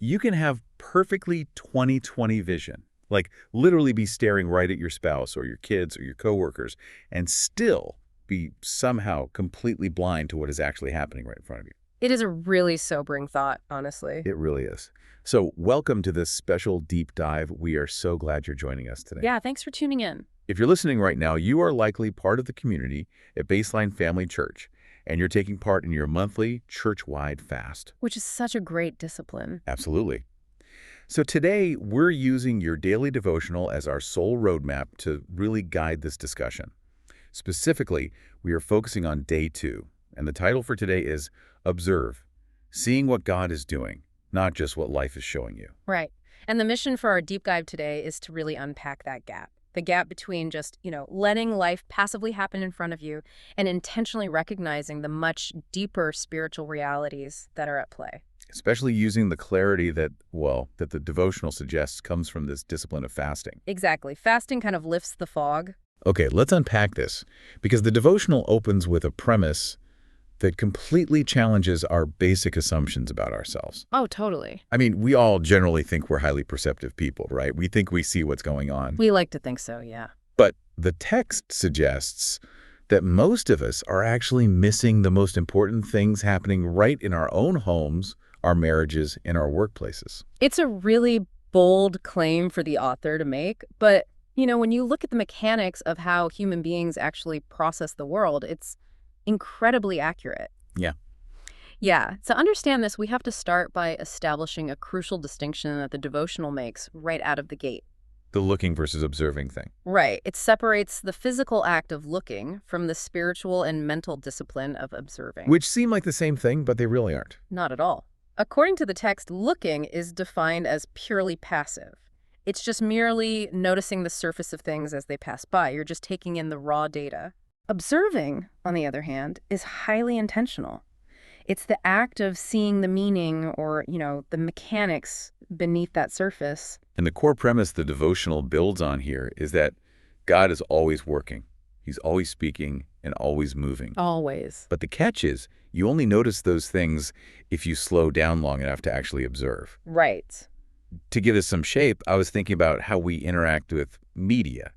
You can have perfectly 20/20 vision, like literally be staring right at your spouse or your kids or your coworkers, and still be somehow completely blind to what is actually happening right in front of you. It is a really sobering thought, honestly. It really is. So welcome to this special deep dive. We are so glad you're joining us today. Yeah, thanks for tuning in. If you're listening right now, you are likely part of the community at Baseline Family Church, and you're taking part in your monthly church-wide fast. Which is such a great discipline. Absolutely. So today, we're using your daily devotional as our sole roadmap to really guide this discussion. Specifically, we are focusing on day 2, and the title for today is Observe, Seeing What God is Doing, Not Just What Life is Showing You. Right. And the mission for our deep dive today is to really unpack that gap. The gap between just, letting life passively happen in front of you and intentionally recognizing the much deeper spiritual realities that are at play. Especially using the clarity that the devotional suggests comes from this discipline of fasting. Exactly. Fasting kind of lifts the fog. Okay, let's unpack this, because the devotional opens with a premise that completely challenges our basic assumptions about ourselves. Oh, totally. I mean, we all generally think we're highly perceptive people, right? We think we see what's going on. We like to think so, yeah. But the text suggests that most of us are actually missing the most important things happening right in our own homes, our marriages, and our workplaces. It's a really bold claim for the author to make, but, when you look at the mechanics of how human beings actually process the world, it's incredibly accurate. Yeah. Yeah. To understand this, we have to start by establishing a crucial distinction that the devotional makes right out of the gate. The looking versus observing thing. Right. It separates the physical act of looking from the spiritual and mental discipline of observing. Which seem like the same thing, but they really aren't. Not at all. According to the text, looking is defined as purely passive. It's just merely noticing the surface of things as they pass by. You're just taking in the raw data. Observing, on the other hand, is highly intentional. It's the act of seeing the meaning or, the mechanics beneath that surface. And the core premise the devotional builds on here is that God is always working. He's always speaking and always moving. Always. But the catch is, you only notice those things if you slow down long enough to actually observe. Right. To give this some shape, I was thinking about how we interact with media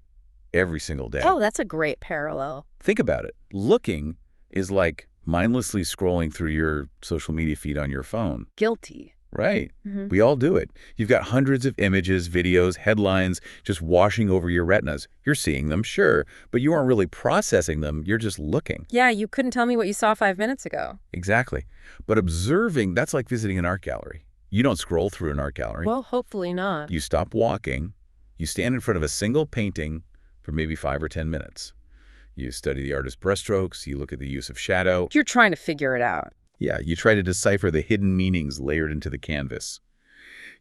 every single day. Oh, that's a great parallel. Think about it. Looking is like mindlessly scrolling through your social media feed on your phone. Guilty. Right. We all do it. You've got hundreds of images, videos, headlines just washing over your retinas. You're seeing them, sure, but you aren't really processing them. You're just looking. Yeah, you couldn't tell me what you saw 5 minutes ago. Exactly. But observing, that's like visiting an art gallery. You don't scroll through an art gallery. Well, hopefully not. You stop walking. You stand in front of a single painting for maybe 5 or 10 minutes. You study the artist's brushstrokes. You look at the use of shadow. You're trying to figure it out. Yeah, you try to decipher the hidden meanings layered into the canvas.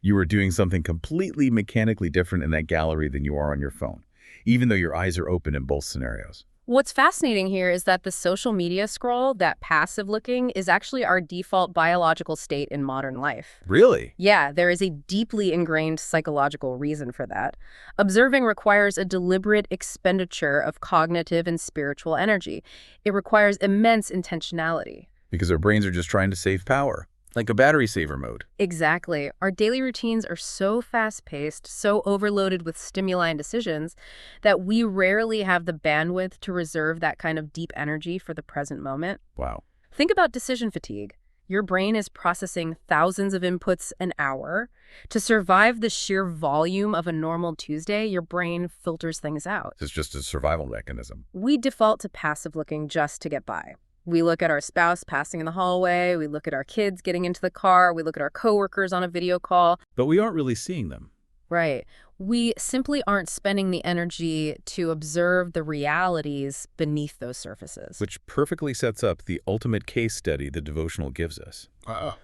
You are doing something completely mechanically different in that gallery than you are on your phone, even though your eyes are open in both scenarios. What's fascinating here is that the social media scroll, that passive looking, is actually our default biological state in modern life. Really? Yeah, there is a deeply ingrained psychological reason for that. Observing requires a deliberate expenditure of cognitive and spiritual energy. It requires immense intentionality. Because our brains are just trying to save power, like a battery saver mode. Exactly. Our daily routines are so fast-paced, so overloaded with stimuli and decisions, that we rarely have the bandwidth to reserve that kind of deep energy for the present moment. Wow. Think about decision fatigue. Your brain is processing thousands of inputs an hour. To survive the sheer volume of a normal Tuesday, your brain filters things out. It's just a survival mechanism. We default to passive looking just to get by. We look at our spouse passing in the hallway, we look at our kids getting into the car, we look at our coworkers on a video call. But we aren't really seeing them. Right. We simply aren't spending the energy to observe the realities beneath those surfaces. Which perfectly sets up the ultimate case study the devotional gives us.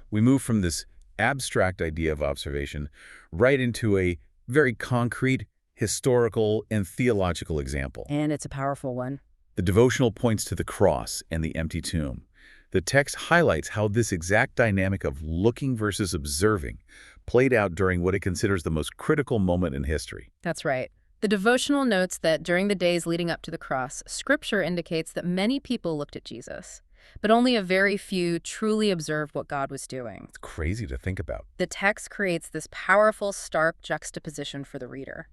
We move from this abstract idea of observation right into a very concrete, historical, and theological example. And it's a powerful one. The devotional points to the cross and the empty tomb. The text highlights how this exact dynamic of looking versus observing played out during what it considers the most critical moment in history. That's right. The devotional notes that during the days leading up to the cross, Scripture indicates that many people looked at Jesus. but only a very few truly observed what God was doing. It's crazy to think about. The text creates this powerful, stark juxtaposition for the reader.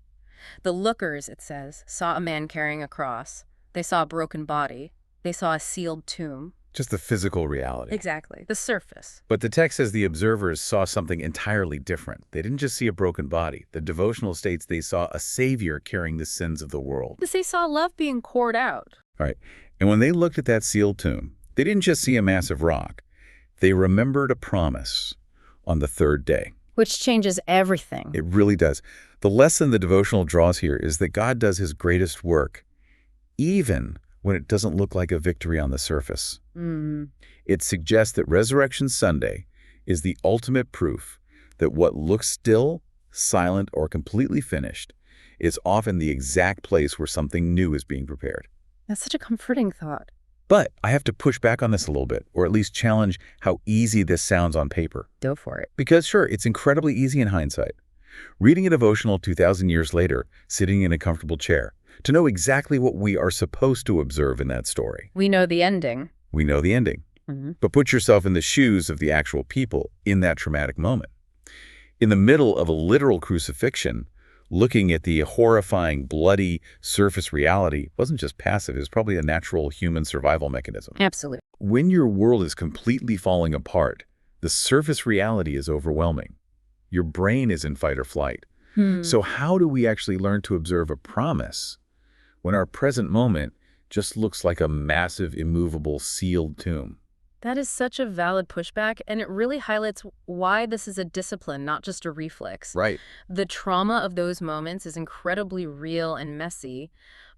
The lookers, it says, saw a man carrying a cross. They saw a broken body. They saw a sealed tomb. Just the physical reality. Exactly. The surface. But the text says the observers saw something entirely different. They didn't just see a broken body. The devotional states they saw a savior carrying the sins of the world. Because they saw love being poured out. All right. And when they looked at that sealed tomb, they didn't just see a massive rock. They remembered a promise on the third day. Which changes everything. It really does. The lesson the devotional draws here is that God does his greatest work, even when it doesn't look like a victory on the surface. It suggests that Resurrection Sunday is the ultimate proof that what looks still, silent, or completely finished is often the exact place where something new is being prepared. That's such a comforting thought. But I have to push back on this a little bit, or at least challenge how easy this sounds on paper. Go for it. Because sure, it's incredibly easy in hindsight. Reading a devotional 2,000 years later, sitting in a comfortable chair, to know exactly what we are supposed to observe in that story. We know the ending. We know the ending. But put yourself in the shoes of the actual people in that traumatic moment. In the middle of a literal crucifixion, looking at the horrifying, bloody surface reality wasn't just passive, it was probably a natural human survival mechanism. Absolutely. When your world is completely falling apart, the surface reality is overwhelming. Your brain is in fight or flight. So how do we actually learn to observe a promise when our present moment just looks like a massive, immovable, sealed tomb? That is such a valid pushback, and it really highlights why this is a discipline, not just a reflex. Right. The trauma of those moments is incredibly real and messy,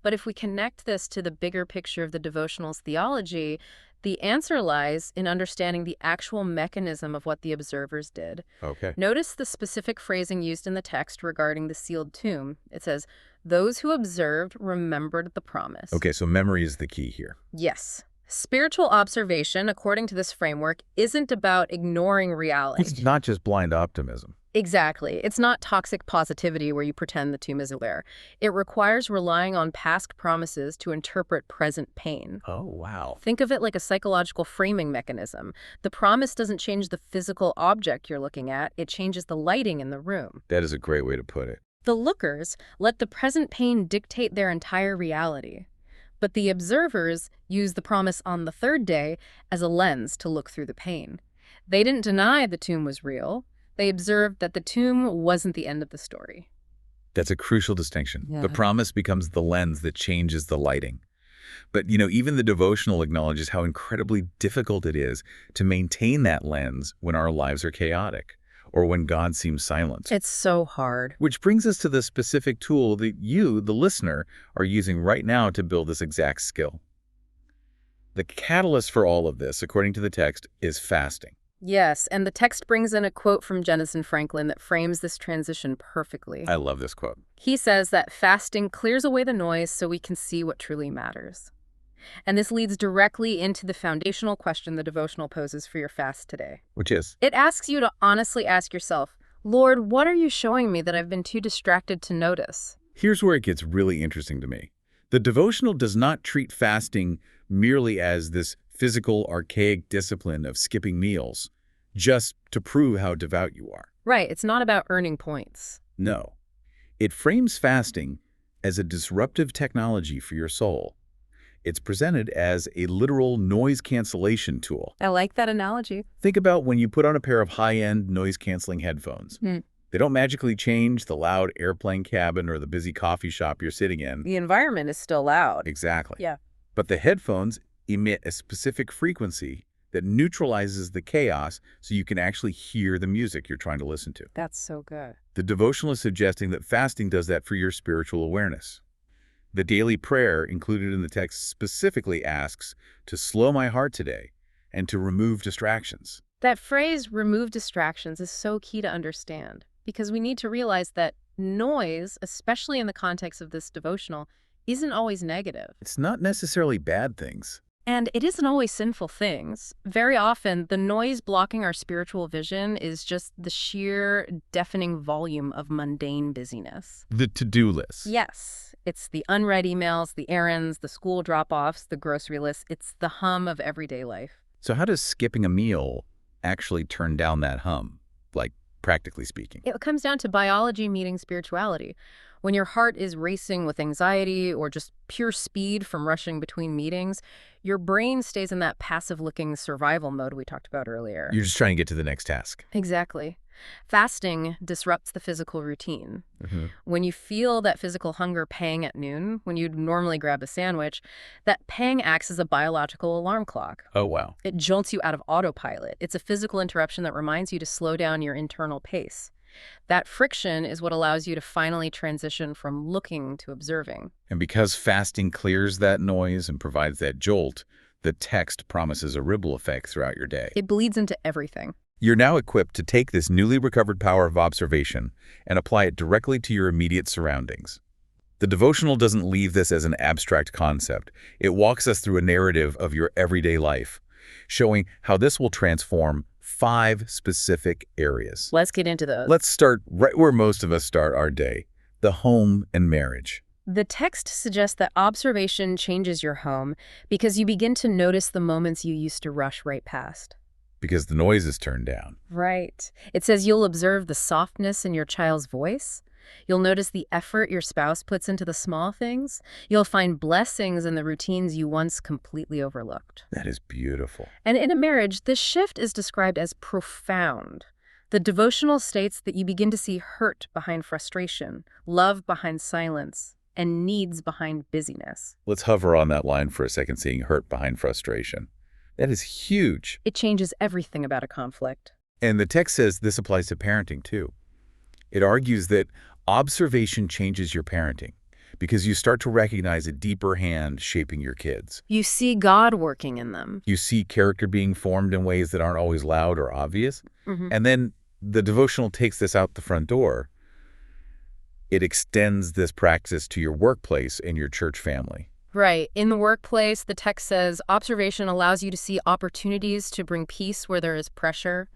but if we connect this to the bigger picture of the devotional's theology, the answer lies in understanding the actual mechanism of what the observers did. Okay. Notice the specific phrasing used in the text regarding the sealed tomb. It says, "Those who observed remembered the promise." Okay, so memory is the key here. Yes. Spiritual observation, according to this framework, isn't about ignoring reality. It's not just blind optimism. Exactly. It's not toxic positivity where you pretend the tomb isn't there. It requires relying on past promises to interpret present pain. Oh, wow. Think of it like a psychological framing mechanism. The promise doesn't change the physical object you're looking at, it changes the lighting in the room. That is a great way to put it. The lookers let the present pain dictate their entire reality. But the observers use the promise on the third day as a lens to look through the pain. They didn't deny the tomb was real. They observed that the tomb wasn't the end of the story. That's a crucial distinction. Yeah. The promise becomes the lens that changes the lighting. But, even the devotional acknowledges how incredibly difficult it is to maintain that lens when our lives are chaotic or when God seems silent. It's so hard. Which brings us to the specific tool that you, the listener, are using right now to build this exact skill. The catalyst for all of this, according to the text, is fasting. Yes, and the text brings in a quote from Jenison Franklin that frames this transition perfectly. I love this quote. He says that fasting clears away the noise so we can see what truly matters. And this leads directly into the foundational question the devotional poses for your fast today. Which is? It asks you to honestly ask yourself, Lord, what are you showing me that I've been too distracted to notice? Here's where it gets really interesting to me. The devotional does not treat fasting merely as this physical, archaic discipline of skipping meals, just to prove how devout you are. Right, it's not about earning points. No. It frames fasting as a disruptive technology for your soul. It's presented as a literal noise cancellation tool. I like that analogy. Think about when you put on a pair of high-end noise-canceling headphones. They don't magically change the loud airplane cabin or the busy coffee shop you're sitting in. The environment is still loud. Exactly. Yeah. But the headphones emit a specific frequency that neutralizes the chaos so you can actually hear the music you're trying to listen to. That's so good. The devotional is suggesting that fasting does that for your spiritual awareness. The daily prayer included in the text specifically asks to slow my heart today and to remove distractions. That phrase, remove distractions, is so key to understand because we need to realize that noise, especially in the context of this devotional, isn't always negative. It's not necessarily bad things. And it isn't always sinful things. Very often, the noise blocking our spiritual vision is just the sheer deafening volume of mundane busyness. The to-do list. Yes, it's the unread emails, the errands, the school drop-offs, the grocery lists. It's the hum of everyday life. So how does skipping a meal actually turn down that hum, like practically speaking? It comes down to biology meeting spirituality. When your heart is racing with anxiety or just pure speed from rushing between meetings, your brain stays in that passive-looking survival mode we talked about earlier. You're just trying to get to the next task. Exactly. Fasting disrupts the physical routine. When you feel that physical hunger pang at noon, when you'd normally grab a sandwich, that pang acts as a biological alarm clock. Oh, wow. It jolts you out of autopilot. It's a physical interruption that reminds you to slow down your internal pace. That friction is what allows you to finally transition from looking to observing. And because fasting clears that noise and provides that jolt, the text promises a ripple effect throughout your day. It bleeds into everything. You're now equipped to take this newly recovered power of observation and apply it directly to your immediate surroundings. The devotional doesn't leave this as an abstract concept. It walks us through a narrative of your everyday life, showing how this will transform 5 specific areas. Let's get into those. Let's start right where most of us start our day, the home and marriage. The text suggests that observation changes your home because you begin to notice the moments you used to rush right past. Because the noise is turned down. Right. It says you'll observe the softness in your child's voice. You'll notice the effort your spouse puts into the small things. You'll find blessings in the routines you once completely overlooked. That is beautiful. And in a marriage, this shift is described as profound. The devotional states that you begin to see hurt behind frustration, love behind silence, and needs behind busyness. Let's hover on that line for a second, seeing hurt behind frustration. That is huge. It changes everything about a conflict. And the text says this applies to parenting too. It argues that observation changes your parenting because you start to recognize a deeper hand shaping your kids. You see God working in them. You see character being formed in ways that aren't always loud or obvious. And then the devotional takes this out the front door. It extends this practice to your workplace and your church family. Right. In the workplace, the text says observation allows you to see opportunities to bring peace where there is pressure,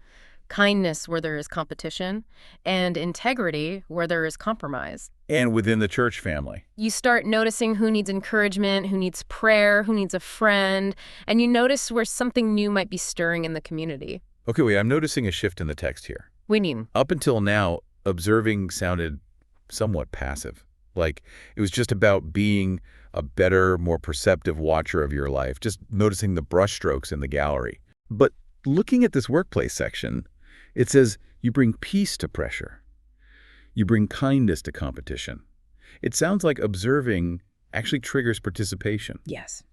kindness where there is competition, and integrity where there is compromise. And within the church family. You start noticing who needs encouragement, who needs prayer, who needs a friend, and you notice where something new might be stirring in the community. Okay, wait, I'm noticing a shift in the text here. We need. Up until now, observing sounded somewhat passive. Like it was just about being a better, more perceptive watcher of your life, just noticing the brushstrokes in the gallery. But looking at this workplace section, it says you bring peace to pressure. You bring kindness to competition. It sounds like observing actually triggers participation. Yes.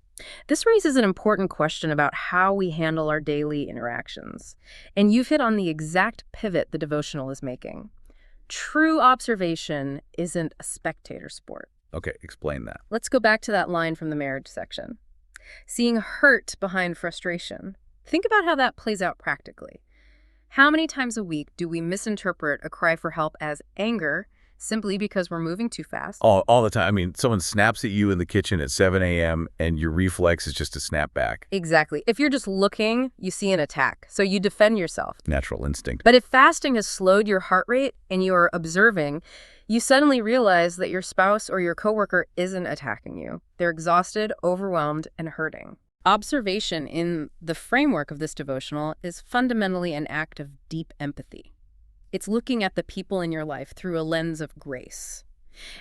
This raises an important question about how we handle our daily interactions. And you've hit on the exact pivot the devotional is making. True observation isn't a spectator sport. Okay, explain that. Let's go back to that line from the marriage section. Seeing hurt behind frustration. Think about how that plays out practically. How many times a week do we misinterpret a cry for help as anger simply because we're moving too fast? All the time. I mean, someone snaps at you in the kitchen at 7 a.m. and your reflex is just to snap back. Exactly. If you're just looking, you see an attack, so you defend yourself. Natural instinct. But if fasting has slowed your heart rate and you're observing, you suddenly realize that your spouse or your coworker isn't attacking you. They're exhausted, overwhelmed, and hurting. Observation in the framework of this devotional is fundamentally an act of deep empathy. It's looking at the people in your life through a lens of grace.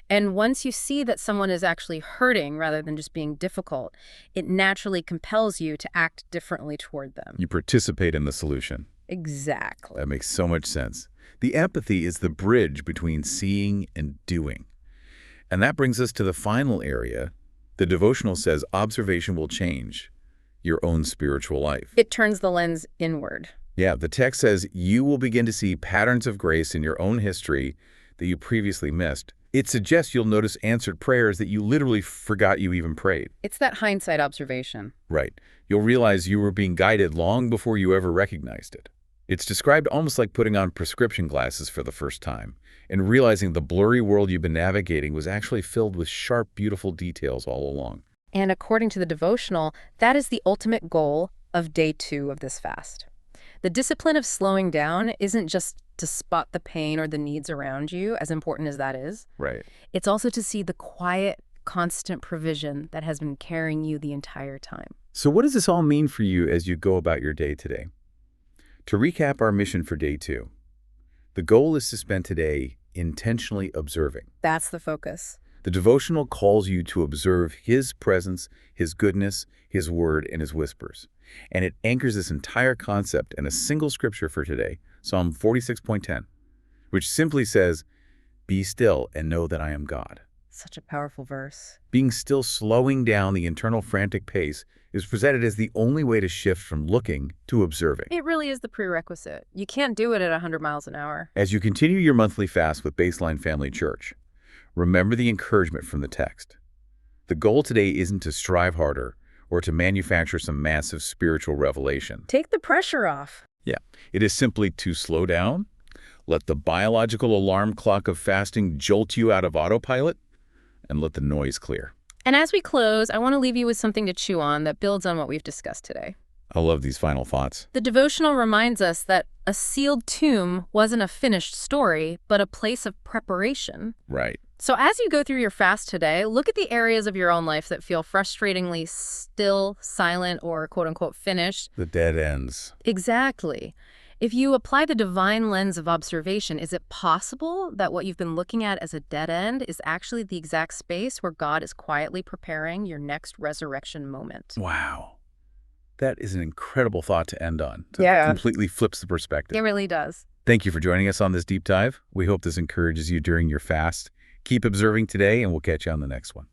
And once you see that someone is actually hurting rather than just being difficult, it naturally compels you to act differently toward them. You participate in the solution. Exactly. That makes so much sense. The empathy is the bridge between seeing and doing. And that brings us to the final area. The devotional says observation will change your own spiritual life. It turns the lens inward. Yeah, the text says you will begin to see patterns of grace in your own history that you previously missed. It suggests you'll notice answered prayers that you literally forgot you even prayed. It's that hindsight observation. Right. You'll realize you were being guided long before you ever recognized it. It's described almost like putting on prescription glasses for the first time and realizing the blurry world you've been navigating was actually filled with sharp, beautiful details all along. And according to the devotional, that is the ultimate goal of day 2 of this fast. The discipline of slowing down isn't just to spot the pain or the needs around you, as important as that is. Right. It's also to see the quiet, constant provision that has been carrying you the entire time. So what does this all mean for you as you go about your day today? To recap our mission for day 2, the goal is to spend today intentionally observing. That's the focus. The devotional calls you to observe His presence, His goodness, His word, and His whispers. And it anchors this entire concept in a single scripture for today, Psalm 46:10, which simply says, "Be still and know that I am God." Such a powerful verse. Being still, slowing down the internal frantic pace, is presented as the only way to shift from looking to observing. It really is the prerequisite. You can't do it at 100 miles an hour. As you continue your monthly fast with Baseline Family Church, remember the encouragement from the text. The goal today isn't to strive harder or to manufacture some massive spiritual revelation. Take the pressure off. Yeah, it is simply to slow down, let the biological alarm clock of fasting jolt you out of autopilot, and let the noise clear. And as we close, I want to leave you with something to chew on that builds on what we've discussed today. I love these final thoughts. The devotional reminds us that a sealed tomb wasn't a finished story, but a place of preparation. Right. So as you go through your fast today, look at the areas of your own life that feel frustratingly still, silent, or quote-unquote finished. The dead ends. Exactly. If you apply the divine lens of observation, is it possible that what you've been looking at as a dead end is actually the exact space where God is quietly preparing your next resurrection moment? Wow. That is an incredible thought to end on. Yeah. Completely flips the perspective. It really does. Thank you for joining us on this deep dive. We hope this encourages you during your fast. Keep observing today, and we'll catch you on the next one.